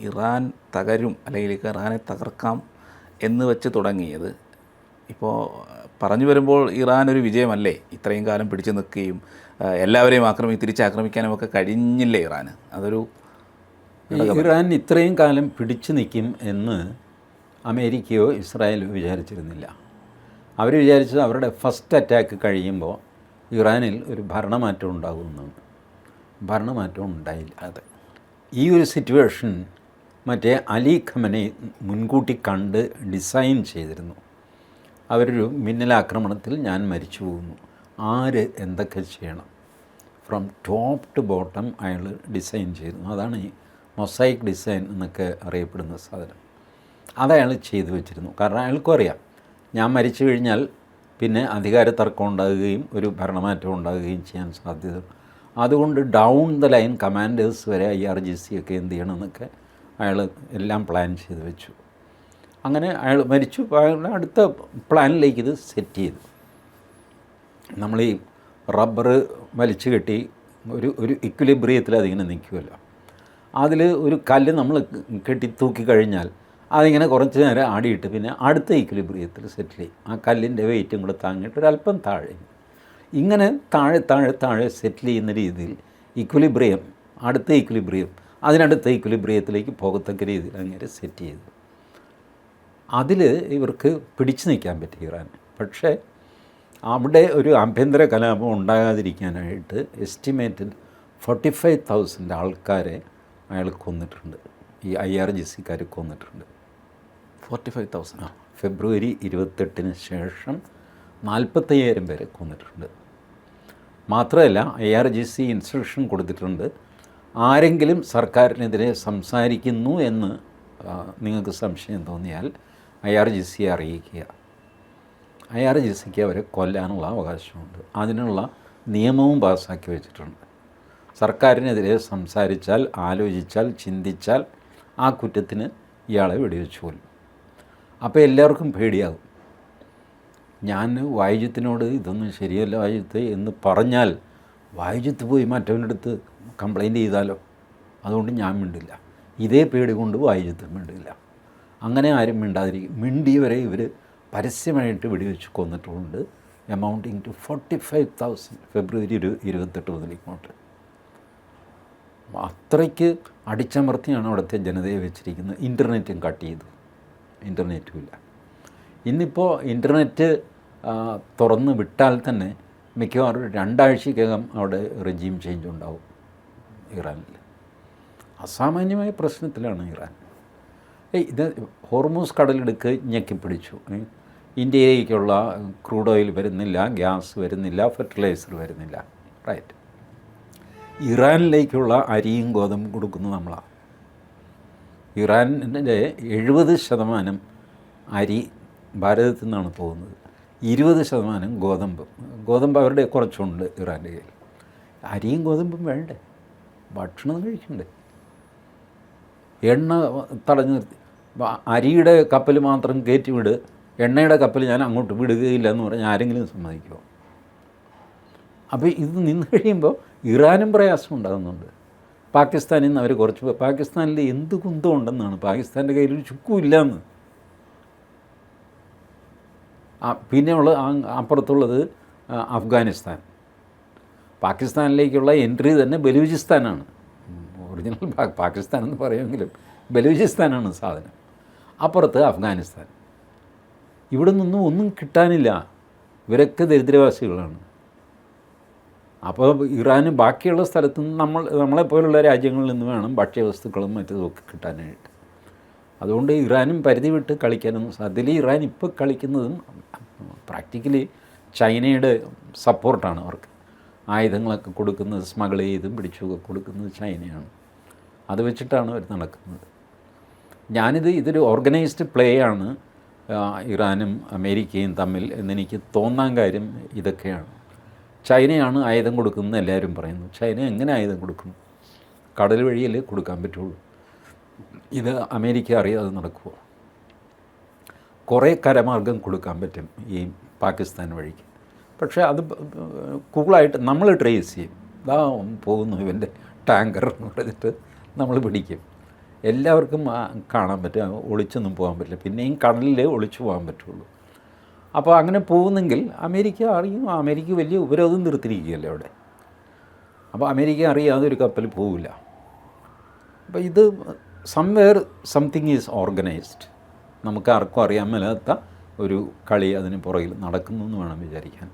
Iran തകരും അല്ലെങ്കിൽ ഇറാനെ തകർക്കാം എന്ന് വെച്ച് തുടങ്ങിയത് ഇപ്പോൾ പറഞ്ഞു വരുമ്പോൾ ഇറാൻ ഒരു വിജയമല്ലേ? ഇത്രയും കാലം പിടിച്ചു നിൽക്കുകയും എല്ലാവരെയും തിരിച്ചാക്രമിക്കാനും ഒക്കെ കഴിഞ്ഞില്ലേ ഇറാന്? അതൊരു ഇറാൻ ഇത്രയും കാലം പിടിച്ചു നിൽക്കും എന്ന് അമേരിക്കയോ ഇസ്രായേലോ വിചാരിച്ചിരുന്നില്ല. അവർ വിചാരിച്ചത് അവരുടെ ഫസ്റ്റ് അറ്റാക്ക് കഴിയുമ്പോൾ ഇറാനിൽ ഒരു ഭരണമാറ്റം ഉണ്ടാകുമെന്നാണ്. ഭരണമാറ്റം ഉണ്ടായില്ല. അതെ, ഈ ഒരു സിറ്റുവേഷൻ മറ്റേ അലി ഖമനെ മുൻകൂട്ടി കണ്ട് ഡിസൈൻ ചെയ്തിരുന്നു. അവരൊരു മിന്നലാക്രമണത്തിൽ ഞാൻ മരിച്ചു പോകുന്നു, ആര് എന്തൊക്കെ ചെയ്യണം, ഫ്രം ടോപ്പ് ടു ബോട്ടം അയാൾ ഡിസൈൻ ചെയ്തിരുന്നു. അതാണ് ഈ മൊസൈക്ക് ഡിസൈൻ എന്നൊക്കെ അറിയപ്പെടുന്ന സാധനം. അതയാൾ ചെയ്തു വെച്ചിരുന്നു. കാരണം അയാൾക്കും അറിയാം ഞാൻ മരിച്ചു കഴിഞ്ഞാൽ പിന്നെ അധികാര തർക്കം ഉണ്ടാകുകയും ഒരു ഭരണമാറ്റം ഉണ്ടാകുകയും ചെയ്യാൻ സാധ്യത. അതുകൊണ്ട് ഡൗൺ ദ ലൈൻ കമാൻഡേഴ്സ് വരെ IRGC ഒക്കെ എന്ത് ചെയ്യണമെന്നൊക്കെ അയാൾ എല്ലാം പ്ലാൻ ചെയ്ത് വെച്ചു. അങ്ങനെ അയാൾ മരിച്ചു. അയാളുടെ അടുത്ത പ്ലാനിലേക്ക് ഇത് സെറ്റ് ചെയ്തു. നമ്മൾ ഈ റബ്ബർ വലിച്ചു കെട്ടി ഒരു ഇക്വിലിബ്രിയത്തിൽ അതിങ്ങനെ നിൽക്കുമല്ലോ. അതിൽ ഒരു കല്ല് നമ്മൾ കെട്ടി തൂക്കി കഴിഞ്ഞാൽ അതിങ്ങനെ കുറച്ച് നേരം ആടിയിട്ട് പിന്നെ അടുത്ത ഇക്വിലിബ്രിയത്തിൽ സെറ്റിൽ ചെയ്യും. ആ കല്ലിൻ്റെ വെയിറ്റും കൂടെ താങ്ങിയിട്ട് ഒരല്പം താഴെ, ഇങ്ങനെ താഴെ താഴെ താഴെ സെറ്റിൽ ചെയ്യുന്ന രീതിയിൽ ഇക്വിലിബ്രിയം, അടുത്ത ഇക്വിലിബ്രിയം, അതിനടുത്ത ഇക്വിലിബ്രിയത്തിലേക്ക് പോകത്തക്ക രീതിയിൽ അങ്ങനെ സെറ്റ് ചെയ്തു. അതിൽ ഇവർക്ക് പിടിച്ചു നിൽക്കാൻ പറ്റി ഇറാൻ. പക്ഷേ അവിടെ ഒരു ആഭ്യന്തര കലാപം ഉണ്ടാകാതിരിക്കാനായിട്ട് എസ്റ്റിമേറ്റഡ് 45,000 ആൾക്കാരെ അയാൾ കൊന്നിട്ടുണ്ട്. ഈ IRGCക്കാർ കൊന്നിട്ടുണ്ട്. 45,000. ഫെബ്രുവരി 28 ശേഷം 45,000 പേരെ കൊന്നിട്ടുണ്ട്. മാത്രമല്ല IRGC ഇൻസ്ട്രക്ഷൻ കൊടുത്തിട്ടുണ്ട്, ആരെങ്കിലും സർക്കാരിനെതിരെ സംസാരിക്കുന്നു എന്ന് നിങ്ങൾക്ക് സംശയം തോന്നിയാൽ IRGCയെ അറിയിക്കുക. IRGCക്ക് അവരെ കൊല്ലാനുള്ള അവകാശമുണ്ട്. അതിനുള്ള നിയമവും പാസ്സാക്കി വെച്ചിട്ടുണ്ട്. സർക്കാരിനെതിരെ സംസാരിച്ചാൽ, ആലോചിച്ചാൽ, ചിന്തിച്ചാൽ ആ കുറ്റത്തിന് ഇയാളെ വെടിവെച്ച് കൊല്ലും. അപ്പോൾ എല്ലാവർക്കും പേടിയാകും. ഞാൻ വായുജിത്തിനോട് ഇതൊന്നും ശരിയല്ല വായുജിത്ത് എന്ന് പറഞ്ഞാൽ വായുജിത്ത് പോയി മറ്റവൻ്റെ അടുത്ത് കംപ്ലൈൻറ്റ് ചെയ്താലോ, അതുകൊണ്ട് ഞാൻ മിണ്ടില്ല. ഇതേ പേടി കൊണ്ട് വായുജിത്ത് മിണ്ടില്ല. അങ്ങനെ ആരും മിണ്ടാതിരിക്കും. മിണ്ടിയവരെ ഇവർ പരസ്യമായിട്ട് വെടിവെച്ച് കൊന്നിട്ടുണ്ട്. എമൗണ്ടിങ് ടു 45,000 ഫെബ്രുവരി 28 മുതൽ ഇങ്ങോട്ട്. അത്രയ്ക്ക് അടിച്ചമർത്തിയാണ് അവിടുത്തെ ജനതയെ വെച്ചിരിക്കുന്നത്. ഇൻ്റർനെറ്റും കട്ട് ചെയ്തു, ഇൻ്റർനെറ്റും ഇല്ല. ഇന്നിപ്പോൾ ഇൻ്റർനെറ്റ് തുറന്ന് വിട്ടാൽ തന്നെ മിക്കവാറും 2 ആഴ്ചക്കകം അവിടെ റെജീം ചേഞ്ച് ഉണ്ടാവും ഇറാനിൽ. അസാമാന്യമായ പ്രശ്നത്തിലാണ് ഇറാൻ. ഇത് ഹോർമൂസ് കടലിടുക്ക് ഞെക്കിപ്പിടിച്ചു. ഇന്ത്യയിലേക്കുള്ള ക്രൂഡ് ഓയിൽ വരുന്നില്ല, ഗ്യാസ് വരുന്നില്ല, ഫെർട്ടിലൈസർ വരുന്നില്ല. റൈറ്റ്. ഇറാനിലേക്കുള്ള അരിയും ഗോതമ്പും കൊടുക്കുന്നത് നമ്മളാണ്. ഇറാനിൻ്റെ 70% അരി ഭാരതത്തിൽ നിന്നാണ് പോകുന്നത്. 20% ഗോതമ്പ് അവരുടെ കുറച്ചുണ്ട് ഇറാൻ്റെ കയ്യിൽ. അരിയും ഗോതമ്പും വേണ്ടേ? ഭക്ഷണം കഴിക്കണ്ടേ? എണ്ണ തടഞ്ഞു നിർത്തി. അരിയുടെ കപ്പൽ മാത്രം കയറ്റി വിട്, എണ്ണയുടെ കപ്പൽ ഞാൻ അങ്ങോട്ട് വിടുകയില്ല എന്ന് പറഞ്ഞാൽ ആരെങ്കിലും സമ്മതിക്കുമോ? അപ്പോൾ ഇത് നിന്ന് കഴിയുമ്പോൾ ഇറാനും പ്രയാസം ഉണ്ടാകുന്നുണ്ട്. പാകിസ്ഥാനിൽ നിന്ന് അവർ കുറച്ച്, പാകിസ്ഥാനിൽ എന്ത് കുന്തം ഉണ്ടെന്നാണ്, പാകിസ്ഥാൻ്റെ കയ്യിൽ ഒരു ചുക്കുമില്ലയെന്ന്. പിന്നെയുള്ള അപ്പുറത്തുള്ളത് അഫ്ഗാനിസ്ഥാൻ. പാകിസ്ഥാനിലേക്കുള്ള എൻട്രി തന്നെ ബലൂചിസ്ഥാനാണ്. ഒറിജിനൽ പാകിസ്ഥാൻ എന്ന് പറയുമെങ്കിലും ബലൂചിസ്ഥാനാണ് സാധനം. അപ്പുറത്ത് അഫ്ഗാനിസ്ഥാൻ. ഇവിടെ നിന്നും ഒന്നും കിട്ടാനില്ല. ഇവരൊക്കെ ദരിദ്രവാസികളാണ്. അപ്പോൾ ഇറാന് ബാക്കിയുള്ള സ്ഥലത്തു നിന്ന് നമ്മളെപ്പോലുള്ള രാജ്യങ്ങളിൽ നിന്ന് വേണം ഭക്ഷ്യവസ്തുക്കളും മറ്റതുമൊക്കെ കിട്ടാനായിട്ട്. അതുകൊണ്ട് ഇറാനും പരിധി വിട്ട് കളിക്കാനൊന്നും സാധ്യത. ഇറാൻ ഇപ്പോൾ കളിക്കുന്നതും പ്രാക്ടിക്കലി ചൈനയുടെ സപ്പോർട്ടാണ് അവർക്ക്. ആയുധങ്ങളൊക്കെ കൊടുക്കുന്നത്, സ്മഗിൾ ചെയ്തും പിടിച്ചുമൊക്കെ കൊടുക്കുന്നത് ചൈനയാണ്. അത് വെച്ചിട്ടാണ് അവർ നടക്കുന്നത്. ഇതൊരു ഓർഗനൈസ്ഡ് പ്ലേ ആണ് ഇറാനും അമേരിക്കയും തമ്മിൽ എന്നെനിക്ക് തോന്നാൻ കാര്യം ഇതൊക്കെയാണ്. ചൈനയാണ് ആയുധം കൊടുക്കുന്നത് എല്ലാവരും പറയുന്നു. ചൈന എങ്ങനെ ആയുധം കൊടുക്കും? കടൽ വഴിയല്ലേ കൊടുക്കാൻ പറ്റുള്ളൂ. ഇത് അമേരിക്ക അറിയാതെ നടക്കുമോ? കുറേ കരമാർഗം കൊടുക്കാൻ പറ്റും ഈ പാകിസ്ഥാൻ വഴിക്ക്. പക്ഷേ അത് കൂളായിട്ട് നമ്മൾ ട്രേസ് ചെയ്യും. ഇതാ പോകുന്നു ഇവൻ്റെ ടാങ്കർ എന്ന് പറഞ്ഞിട്ട് നമ്മൾ പിടിക്കും. എല്ലാവർക്കും കാണാൻ പറ്റും, ഒളിച്ചൊന്നും പോകാൻ പറ്റില്ല. പിന്നെയും കടലിൽ ഒളിച്ചു പോകാൻ പറ്റുള്ളൂ. അപ്പോൾ അങ്ങനെ പോകുന്നെങ്കിൽ അമേരിക്ക അറിയും, അമേരിക്ക വലിയ ഉപരോധം നിർത്തിയിരിക്കുകയല്ലേ അവിടെ. അപ്പോൾ അമേരിക്ക അറിയാതെ ഒരു കപ്പൽ പോവില്ല. അപ്പോൾ ഇത് സംവെയർ സംതിങ് ഈസ് ഓർഗനൈസ്ഡ്. നമുക്ക് ആർക്കും അറിയാൻ മേലാത്ത ഒരു കളി അതിന് പുറകിൽ നടക്കുന്നു എന്ന് വേണം വിചാരിക്കാൻ.